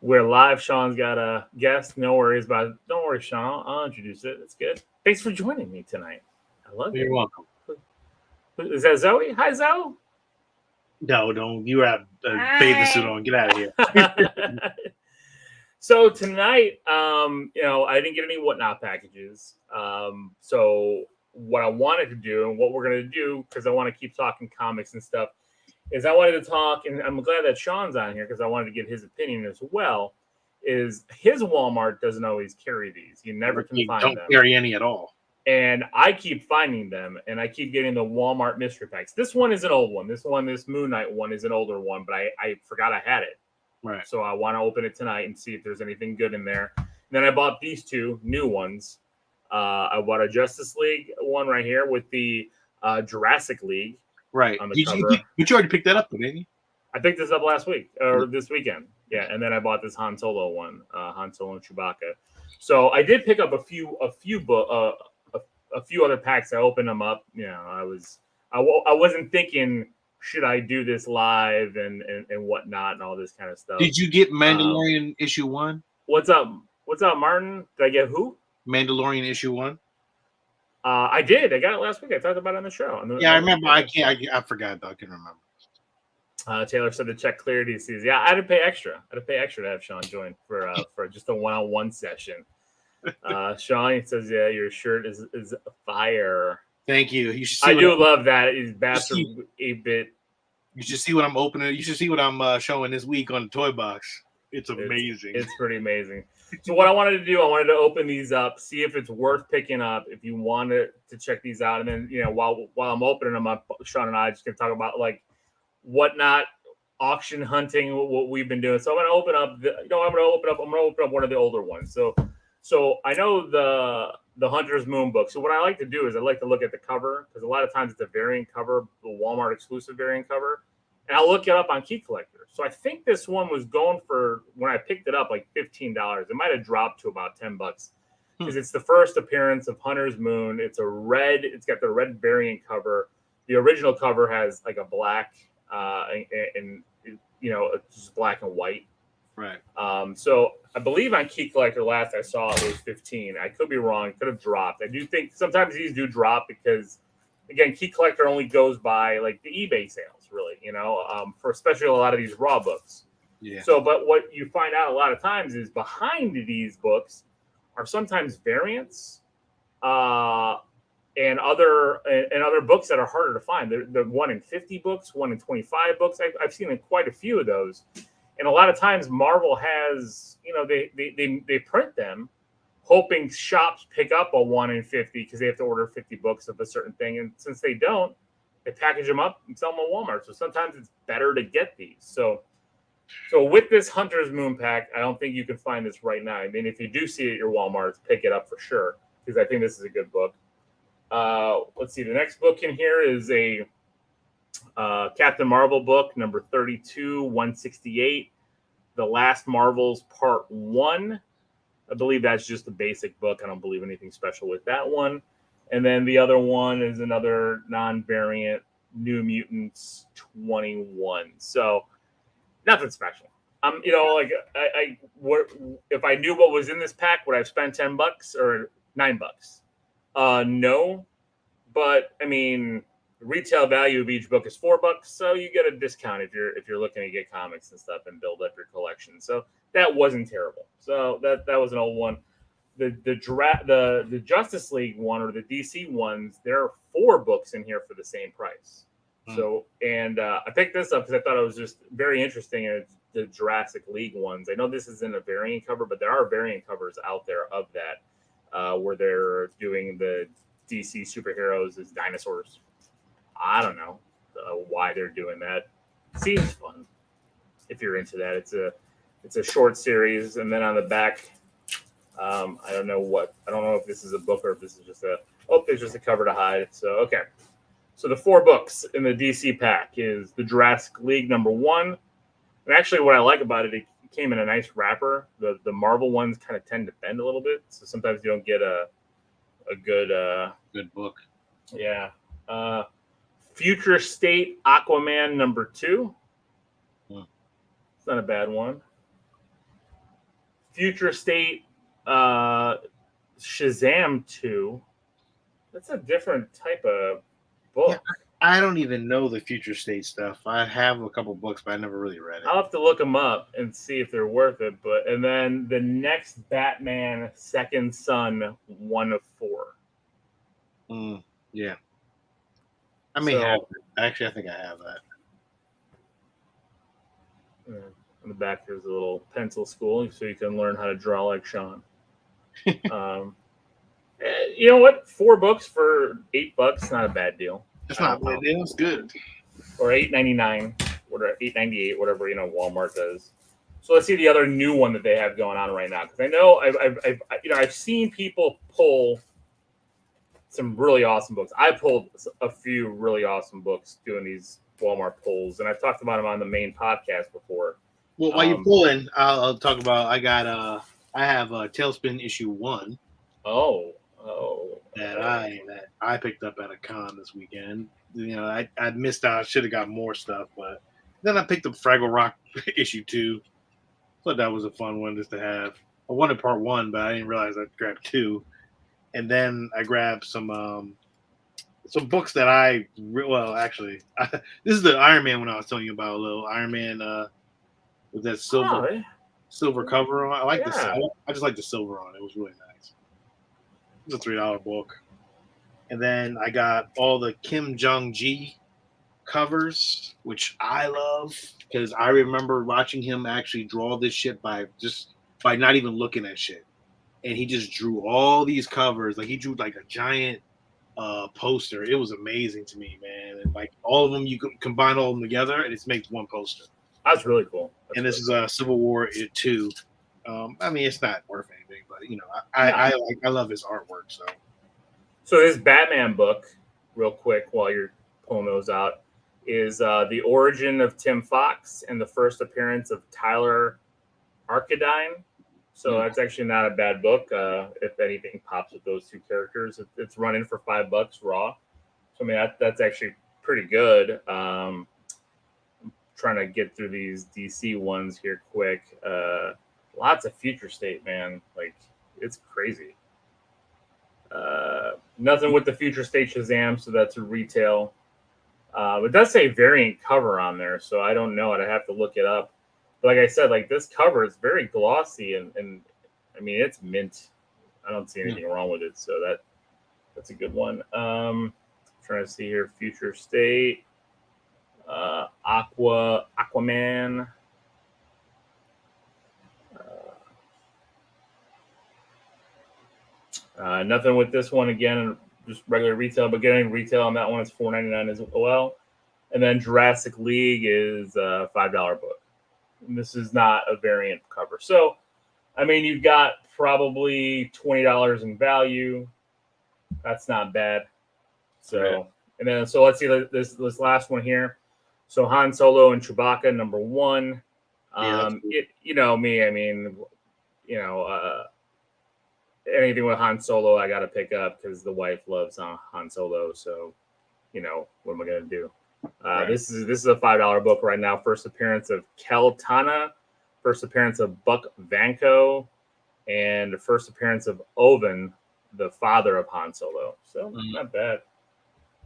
We're live. Sean's got a guest. No worries about it. Don't worry, Sean. I'll introduce it. It's good. Thanks for joining me tonight. I love You're it. welcome. Is that Zoe? Hi, Zoe. No, don't. You have a bathing suit on. Get out of here. So tonight, I didn't get any Whatnot packages. So what I wanted to do and what we're gonna do, because I want to keep talking comics and stuff, is I wanted to talk, and I'm glad that Sean's on here because I wanted to get his opinion as well. Is his Walmart doesn't always carry these. You never can You find don't them. carry any at all. And I keep finding them, and I keep getting the Walmart mystery packs. This one is an old one. This Moon Knight one, is an older one, but I forgot I had it. Right. So I want to open it tonight and see if there's anything good in there. And then I bought these two new ones. I bought a Justice League one right here with the Jurassic League Right. on the cover. But you already picked that up, didn't you? I picked this up last week or this weekend. Yeah, and then I bought this Han Solo one, Han Solo and Chewbacca. So I did pick up a few other packs. I opened them up. You know, I wasn't thinking, should I do this live and whatnot and all this kind of stuff. Did you get Mandalorian issue 1? What's up? What's up, Martin? Did I get who? Mandalorian issue 1. I did. I got it last week. I talked about it on the show. I remember. I forgot though. I can remember. Taylor said the check cleared. He sees. Yeah, I had to pay extra. I had to pay extra to have Sean join for just a one-on-one session. Sean says, "Yeah, your shirt is fire." Thank you. You should see I do love that. He's bastard 8-bit. You should see what I'm opening. You should see what I'm showing this week on the toy box. It's amazing. It's pretty amazing. So what I wanted to do, I wanted to open these up, see if it's worth picking up. If you wanted to check these out, and then while I'm opening them up, Sean and I just gonna talk about like Whatnot auction hunting, what we've been doing. So I'm gonna open up. I'm gonna open up one of the older ones. So I know the Hunter's Moon book. So what I like to do is I like to look at the cover, because a lot of times it's a variant cover, the Walmart exclusive variant cover, and I'll look it up on Key Collector. So I think this one was going for, when I picked it up, like $15. It might have dropped to about $10 because it's the first appearance of Hunter's Moon. It's it's got the red variant cover. The original cover has like a black and it's just black and white. Right. So I believe on Key Collector last I saw it was 15. I could be wrong. It could have dropped. I do think sometimes these do drop because, again, Key Collector only goes by like the eBay sales, really, for especially a lot of these raw books. Yeah. So, but what you find out a lot of times is behind these books are sometimes variants and other books that are harder to find. They're 1 in 50 books, 1 in 25 books. I've seen quite a few of those. And a lot of times Marvel has, they print them hoping shops pick up a 1 in 50 because they have to order 50 books of a certain thing. And since they don't, they package them up and sell them on Walmart. So sometimes it's better to get these. So with this Hunter's Moon pack, I don't think you can find this right now. I mean, if you do see it at your Walmart, pick it up for sure, because I think this is a good book. Let's see. The next book in here is a Captain Marvel book, number 32, 168. The Last Marvels, Part 1. I believe that's just a basic book. I don't believe anything special with that one. And then the other one is another non-variant, New Mutants 21. So nothing special. If I knew what was in this pack, would I have spent $10 or $9? No, but I mean, the retail value of each book is $4, so you get a discount if you're looking to get comics and stuff and build up your collection. So that wasn't terrible. So that was an old one. The Justice League one, or the DC ones, there are 4 books in here for the same price. So, and I picked this up because I thought it was just very interesting. And it's the Jurassic League ones. I know this isn't a variant cover, but there are variant covers out there of that where they're doing the DC superheroes as dinosaurs. I don't know why they're doing that. Seems fun if you're into that. It's a short series, and then on the back, I don't know if this is a book or if this is just there's just a cover to hide. So okay. So the 4 books in the DC pack is the Jurassic League number 1. And actually what I like about it, it came in a nice wrapper. The Marvel ones kind of tend to bend a little bit, so sometimes you don't get a good book. Yeah. Future State Aquaman number 2. It's not a bad one. Future State Shazam 2. That's a different type of Yeah, book. I don't even know the Future State stuff. I have a couple books, but I never really read it. I'll have to look them up and see if they're worth it. And then the next Batman Second Son 1 of 4. Yeah. I may So, have it. Actually, I think I have that. On the back, there's a little pencil school so you can learn how to draw like Sean. You know what? 4 books for $8, not a bad deal. It's not a bad deal. It's good. Or $8.99, whatever, $8.98, whatever Walmart does. So let's see the other new one that they have going on right now. Because I know I've seen people pull some really awesome books. I pulled a few really awesome books doing these Walmart pulls, and I've talked about them on the main podcast before. Well, while you're pulling, I'll talk about. I have Tailspin issue 1. That I picked up at a con this weekend. I missed out. I should have got more stuff, but then I picked up Fraggle Rock issue 2. Thought that was a fun one just to have. I wanted part 1, but I didn't realize I grabbed 2. And then I grabbed some books that this is the Iron Man one I was telling you about. A little Iron Man with that silver cover on. I like this. I just like the silver on it. It was really nice. It was a $3 book. And then I got all the Kim Jong-gi covers, which I love because I remember watching him actually draw this shit by not even looking at shit. And he just drew all these covers. Like he drew like a giant poster. It was amazing to me, man. And like all of them, you can combine all of them together and it makes one poster. That's really cool. This is Civil War 2. I mean, it's not worth anything, but I love his artwork. So his Batman book, real quick, while you're pulling those out, is the origin of Tim Fox and the first appearance of Tyler Arcadine. So that's actually not a bad book. If anything pops with those 2 characters, it's running for $5 raw. So I mean that's actually pretty good. I'm trying to get through these DC ones here quick. Lots of Future State, man. Like it's crazy. Nothing with the Future State Shazam, so that's a retail. It does say variant cover on there, so I don't know it. I have to look it up. Like I said, like this cover is very glossy and I mean it's mint. I don't see anything wrong with it, so that's a good one. Trying to see here, Future State, Aquaman. Nothing with this one again, just regular retail, but getting retail on that one is $4.99 as well. And then Jurassic League is a $5 book. And this is not a variant cover. So, I mean, you've got probably $20 in value. That's not bad. So, right. And then, so let's see this last one here. So Han Solo and Chewbacca, #1. You know me, I mean, anything with Han Solo, I got to pick up because the wife loves Han Solo. So, what am I going to do? Right. This is a $5 book right now. First appearance of Kel Tana, first appearance of Buck Vanko, and the first appearance of Owen, the father of Han Solo. So not bad.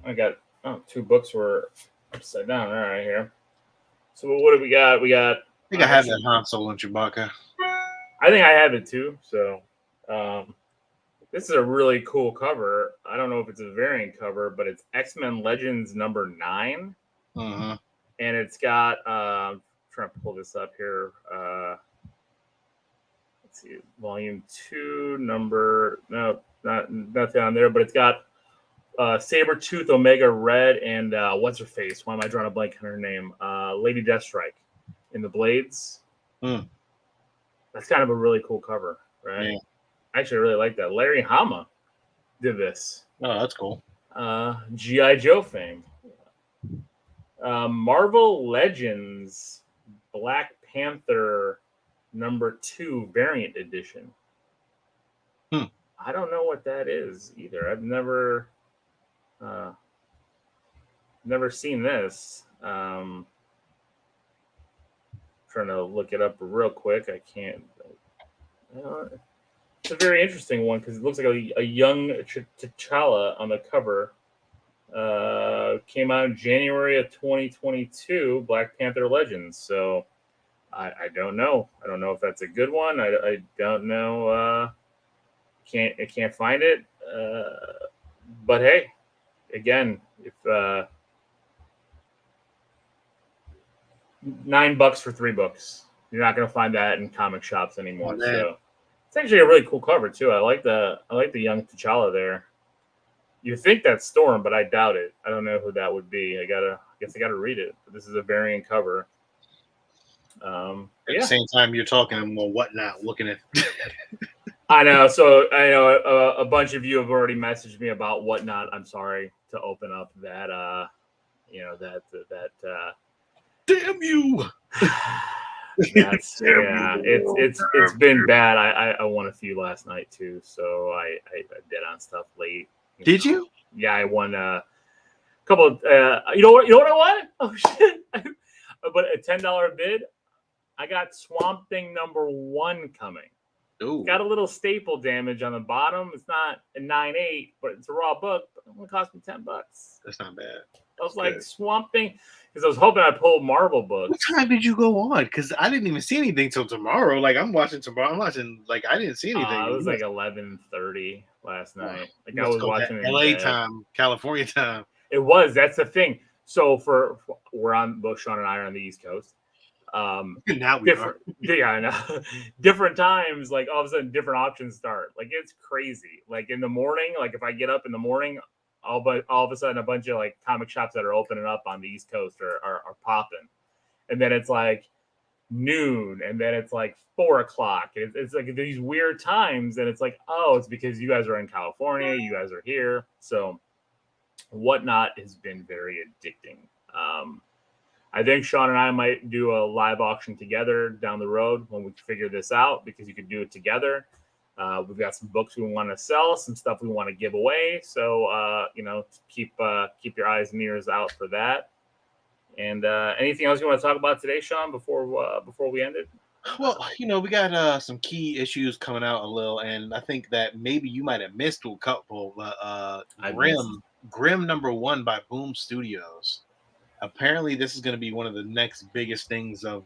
I got 2 books were upside down. All right, here. So what do we got? We got. I think I have that Han Solo and Chewbacca. I think I have it too. So this is a really cool cover. I don't know if it's a variant cover, but it's X-Men Legends #9. Uh-huh. And it's got trying to pull this up here. Let's see, volume 2, nothing on there, but it's got Sabretooth, Omega Red, and what's her face? Why am I drawing a blank on her name? Lady Deathstrike in the Blades. That's kind of a really cool cover, right? Yeah. I actually really like that. Larry Hama did this. Oh, that's cool. G.I. Joe fame. Marvel Legends Black Panther #2 variant edition. I don't know what that is either. I've never seen this. Trying trying to look it up real quick. I can't. It's a very interesting one because it looks like a young T'Challa on the cover. Came out in January of 2022, Black Panther Legends. So I don't know. I don't know if that's a good one. I don't know. I can't find it. But hey, again, if $9 for 3 books, you're not going to find that in comic shops anymore. So it's actually a really cool cover too. I like the young T'Challa there. You think that's Storm, but I doubt it. I don't know who that would be. I guess I gotta read it. But this is a variant cover. At the same time you're talking, I'm on Whatnot looking at. I know. So I know a bunch of you have already messaged me about Whatnot. I'm sorry to open up that. Damn you! That's it's been bad. I won a few last night too, so I did on stuff late. Did you? Yeah, I won a couple of, you know what I won? Oh shit. But a $10 bid, I got Swamp Thing #1 coming. Ooh. Got a little staple damage on the bottom. It's not a 9.8, but it's a raw book. But it only cost me $10. That's not bad. I was like, Swamp Thing, because I was hoping I'd pull Marvel books. What time did you go on? Because I didn't even see anything till tomorrow. Like I'm watching tomorrow. I'm watching like I didn't see anything. It was like 11:30 last night. Like I was watching it LA time, California time. It was. That's the thing. So we're on both Sean and I are on the East Coast. Now we are. Yeah, I know. Different times, like all of a sudden, different options start. Like it's crazy. Like in the morning, like if I get up in the morning, all of a sudden a bunch of like comic shops that are opening up on the East Coast are popping, and then it's like noon, and then it's like 4 o'clock. It's like these weird times, and it's like, oh, it's because you guys are in California, you guys are here. So Whatnot has been very addicting. I think Sean and I might do a live auction together down the road when we figure this out, because you could do it together. We've got some books we want to sell, some stuff we want to give away. So, keep your eyes and ears out for that. And anything else you want to talk about today, Sean, before we end it? Well, we got some key issues coming out a little, and I think that maybe you might have missed a couple. Grimm #1 by Boom Studios. Apparently, this is going to be one of the next biggest things of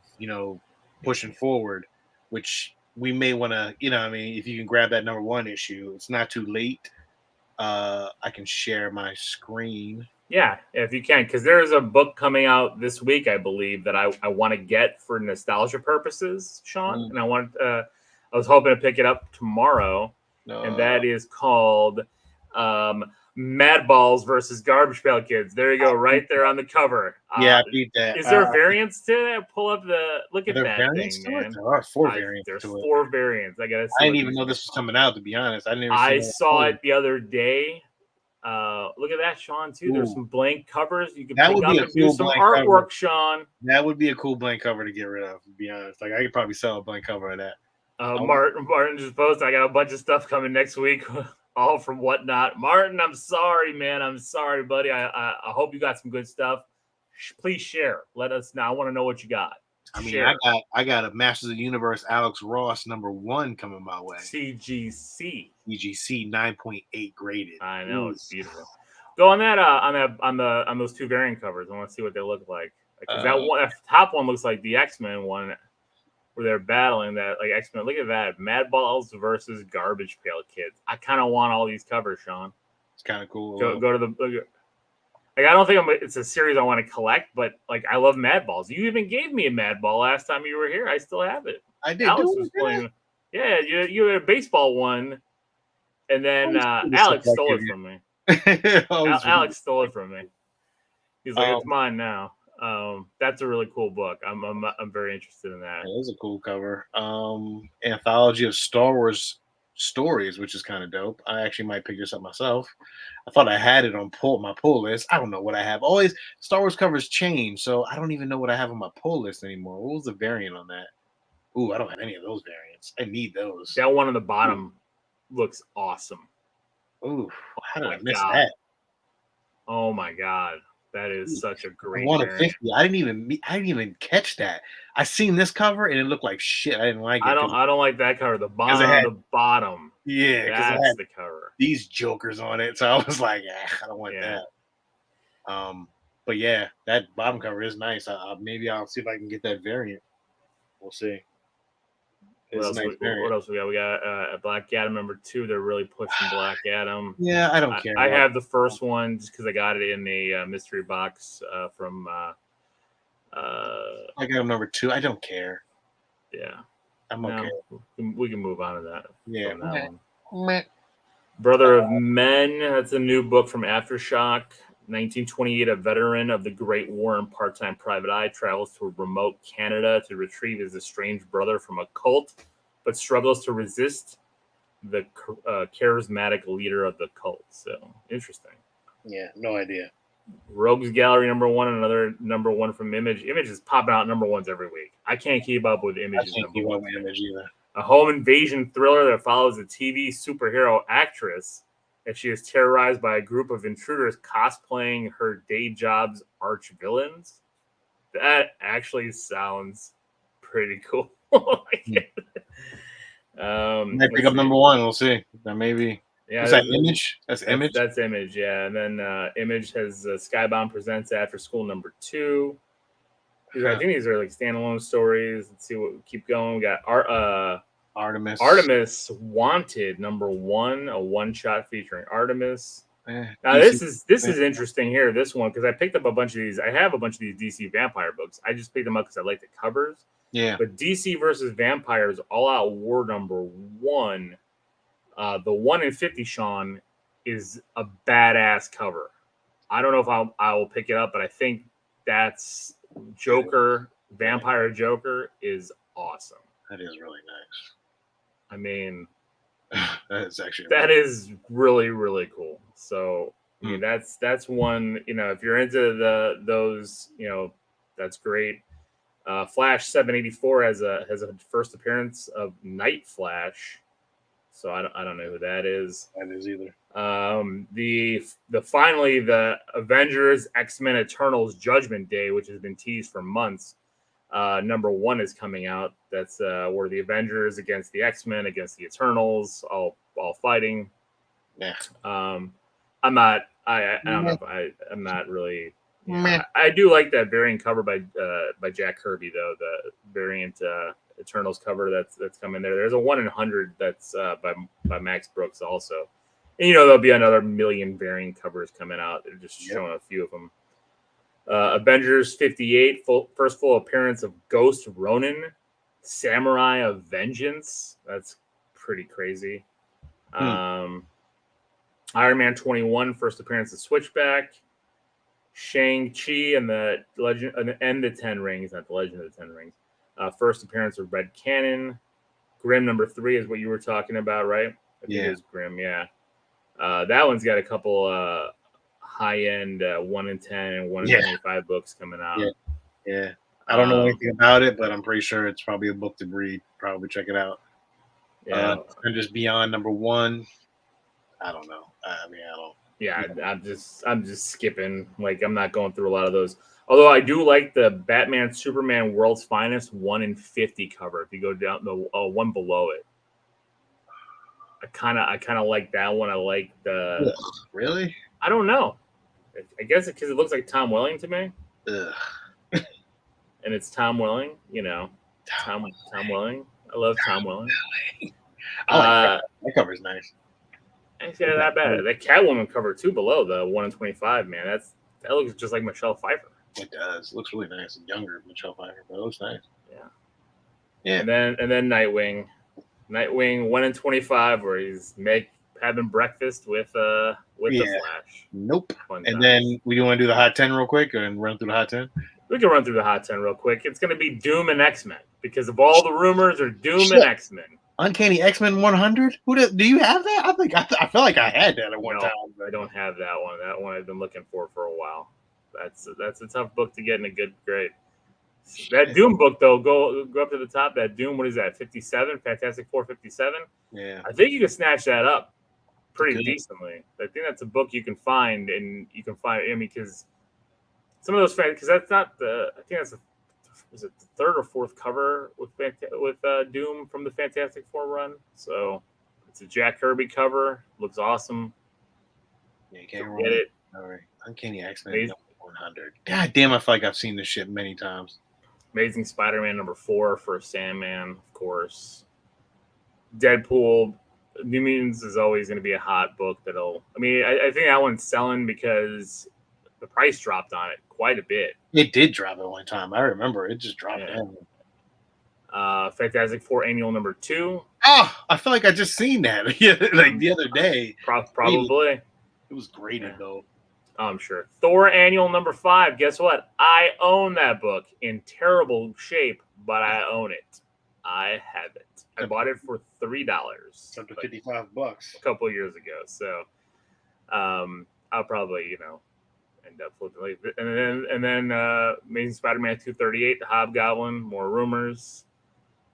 pushing forward, which we may want to, if you can grab that #1 issue, it's not too late. I can share my screen. Yeah, if you can, because there is a book coming out this week, I believe, that I want to get for nostalgia purposes, Sean. And I was hoping to pick it up tomorrow, and that is called Mad Balls versus Garbage Pail Kids. There you go, right there on the cover. Yeah, I beat that. Is there variants to that? Pull up look at that thing, man. There are 4 variants. There's 4 variants. I gotta see. I didn't even know this was coming out, to be honest. I saw it the other day. Look at that, Sean, too. There's some blank covers. You can pick up and do some artwork, Sean. That would be a cool blank cover to get rid of, to be honest. Like I could probably sell a blank cover of that. Martin just posted, I got a bunch of stuff coming next week. All from Whatnot. Martin, I'm sorry, man. I'm sorry, buddy. I hope you got some good stuff. Please share. Let us know. I want to know what you got. I got a Masters of the Universe Alex Ross #1 coming my way. CGC 9.8 graded. I know. It's beautiful. Go on that on those 2 variant covers. I want to see what they look like. Because that top one looks like the X-Men one, where they're battling that like X-Men. Look at that. Mad Balls versus Garbage Pail Kids. I kind of want all these covers, Sean. It's kind of cool. Go to the like, I don't think it's a series I want to collect, but like I love Mad Balls. You even gave me a Mad Ball last time you were here. I still have it. I did. Alex was playing. Yeah, you had a baseball one, and then Alex stole it from me. Alex stole it from me. He's like, it's mine now. That's a really cool book. I'm very interested in that. It is a cool cover. Anthology of Star Wars stories, which is kind of dope. I actually might pick this up myself. I thought I had it on my pull list. I don't know what I have. Always Star Wars covers change, so I don't even know what I have on my pull list anymore. What was the variant on that? Ooh, I don't have any of those variants. I need those. That one on the bottom looks awesome. Ooh, how did I miss that? Oh my god. That is such a great 1 of variant. 50. I didn't even catch that. I seen this cover and it looked like shit. I didn't like it. I don't like that cover. The Because it bottom, had the bottom. yeah, because it That's had the cover. these jokers on it. So I was like, I don't want Yeah. that. But yeah, that bottom cover is nice. Maybe I'll see if I can get that variant. We'll see. What It's a else? nice variant. What else we got? We got Black Adam #2. They're really pushing Black Adam. Yeah, I don't care. I have the first one just because I got it in a mystery box from. I got #2. I don't care. Yeah, I'm okay. We can move on to that. Yeah. From that one. Meh. Brother of Men. That's a new book from Aftershock. 1928, a veteran of the Great War and part-time private eye travels to remote Canada to retrieve his estranged brother from a cult, but struggles to resist the charismatic leader of the cult. So interesting. Yeah, no idea. Rogues Gallery #1, another #1 from Image. Image is popping out #1s every week. I can't keep up with Image's I can't keep #1. up with Image either. A home invasion thriller that follows a TV superhero actress as she is terrorized by a group of intruders cosplaying her day job's arch villains. That actually sounds pretty cool. Might pick up #1. We'll see. That maybe. Yeah, is that Image? That's Image. That's Image. Yeah, and then Image has Skybound Presents After School #2. I think these are like standalone stories. Let's see what we keep going. We got Artemis. Artemis Wanted #1, a one-shot featuring Artemis. Now this is interesting here. This one because I picked up a bunch of these. I have a bunch of these DC vampire books. I just picked them up because I like the covers. Yeah. But DC versus Vampires All Out War #1. The 1 in 50 Sean is a badass cover. I don't know if I will pick it up, but I think that's Joker, Vampire Joker is awesome. That is really nice. I mean, that is really, really cool. So I mean, that's one. If you're into those, that's great. Flash 784 has a first appearance of Night Flash. So I don't know who that is. That is either. Finally the Avengers X-Men Eternals Judgment Day, which has been teased for months. #1 is coming out. That's where the Avengers against the X-Men against the Eternals, all fighting. Yeah. I'm not. I don't know. I'm not really. I do like that variant cover by Jack Kirby though. The variant Eternals cover that's coming there. There's a 1 in 100 that's by Max Brooks also. And there'll be another million variant covers coming out. They're just showing a few of them. Avengers 58, first full appearance of Ghost Ronin, Samurai of Vengeance. That's pretty crazy. Iron Man 21, first appearance of Switchback. Shang-Chi and the Legend and the Ten Rings, not the Legend of the Ten Rings. First appearance of Red Cannon. Grimm #3 is what you were talking about, right? I think it was Grimm, yeah. That one's got a couple high-end 1 in 10 and 1 in 25 books coming out. Yeah. I don't know anything about it, but I'm pretty sure it's probably a book to read. Probably check it out. Yeah. And just beyond #1. I don't know. I don't. Yeah, I'm just skipping. Like I'm not going through a lot of those. Although I do like the Batman Superman World's Finest 1 in 50 cover. If you go down the one below it, I kind of like that one. I like the. Ugh, really? I don't know. I guess because it looks like Tom Welling to me. Ugh. And it's Tom Welling, Tom Welling. I love Tom Welling. That cover's nice. It's not that bad. The Catwoman cover too below the 1 in 25, man. That looks just like Michelle Pfeiffer. It does. It looks really nice and younger Michelle Pfeiffer, but it looks nice. Yeah. And then Nightwing. Nightwing 1 in 25, where he's having breakfast with the Flash. Nope. And then we want to do the hot 10 real quick and run through the hot 10. We can run through the hot 10 real quick. It's going to be Doom and X-Men because of all the rumors are Doom and X-Men. Uncanny X-Men 100? Do you have that? I feel like I had that at one time. I don't have that one. That one I've been looking for a while. That's a tough book to get in a good grade. That Doom book though, go up to the top. That Doom, what is that? 57, Fantastic Four 57. Yeah, I think you can snatch that up pretty decently. I think that's a book you can find, and you can find. I mean, because some of those fans, because that's not the. I think that's was it the third or fourth cover with Doom from the Fantastic Four run. So it's a Jack Kirby cover. Looks awesome. Yeah, you can't Get wrong. it. All right, Uncanny X-Men Amazing, 100. God damn, I feel like I've seen this shit many times. Amazing Spider-Man #4 for Sandman, of course. Deadpool. New Mutants is always going to be a hot book. I think that one's selling because the price dropped on it quite a bit. It did drop at one time. I remember it just dropped down. Fantastic Four Annual #2. Oh, I feel like I just seen that like the other day. Probably. It was graded though. I'm sure. Thor Annual #5. Guess what? I own that book in terrible shape, but I own it. I have it. I bought it for $3. Up to $55 a couple of years ago. So I'll probably, end up flipping it. And then Amazing Spider-Man 238, the Hobgoblin, more rumors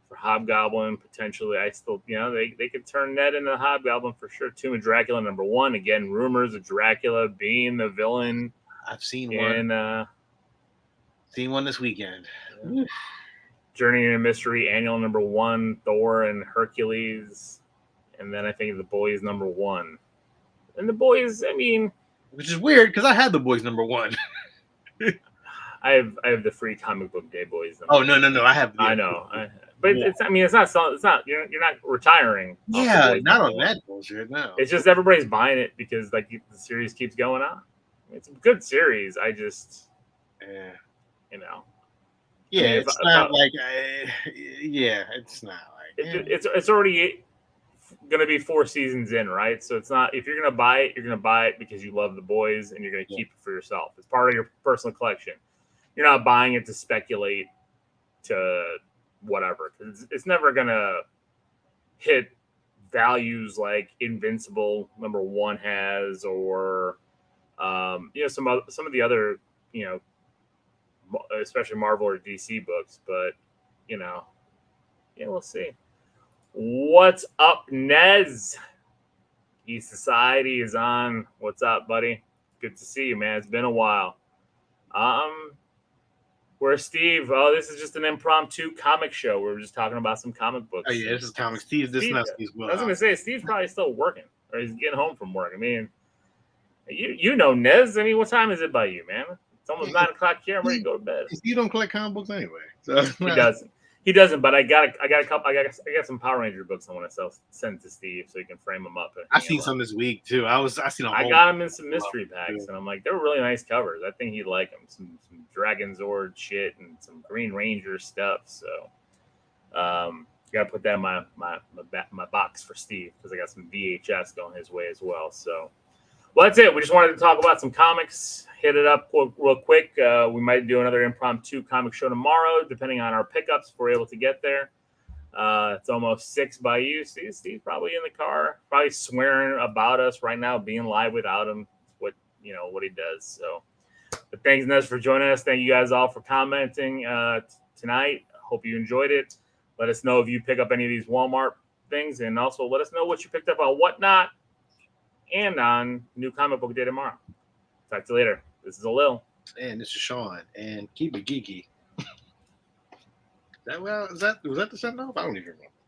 for Hobgoblin potentially. I still, they could turn Ned into the Hobgoblin for sure. Tomb of Dracula #1, again, rumors of Dracula being the villain. I've seen one. Seen one this weekend. Yeah. Journey into Mystery Annual #1, Thor and Hercules, and then I think The Boys #1. And The Boys, which is weird because I had The Boys #1. I have the free comic book day Boys. Oh no! I have. I know, but it's not. You're not retiring. Yeah, not on that bullshit. No, it's just everybody's buying it because the series keeps going on. It's a good series. I just, Yeah, it's not like. It's not like. It's already going to be 4 seasons in, right? So it's not, if you're going to buy it, you're going to buy it because you love The Boys and you're going to keep it for yourself. It's part of your personal collection. You're not buying it to speculate to whatever, because it's never going to hit values like Invincible #1 has, or some of the other, especially Marvel or DC books. But we'll see. What's up, Nez? East Society is on. What's up, buddy? Good to see you, man. It's been a while. Where's Steve? Oh, this is just an impromptu comic show. We're just talking about some comic books. Oh yeah, this is comic. Steve, this is not Steve's will. I was gonna say Steve's probably still working, or he's getting home from work. Nez. What time is it by you, man? It's almost 9 o'clock here. I'm ready to go to bed. You don't collect comic books anyway, so he doesn't. He doesn't, but I got a couple. I got some Power Ranger books I want to send to Steve so he can frame them up. I seen some this week too. I seen. I got them in some mystery packs, and I'm like, they were really nice covers. I think he'd like them. Some Dragon Zord shit and some Green Ranger stuff. So, gotta put that in my box for Steve because I got some VHS going his way as well. So, well, that's it. We just wanted to talk about some comics. Hit it up real quick. We might do another impromptu comic show tomorrow, depending on our pickups if we're able to get there. It's almost 6 by you. See, Steve's probably in the car, probably swearing about us right now, being live without him. What he does. So, but thanks, Nez, for joining us. Thank you guys all for commenting tonight. Hope you enjoyed it. Let us know if you pick up any of these Walmart things, and also let us know what you picked up on Whatnot and on New Comic Book Day tomorrow. Talk to you later. This is Alil. And this is Sean. And keep it geeky. Was that the send off? I don't even remember.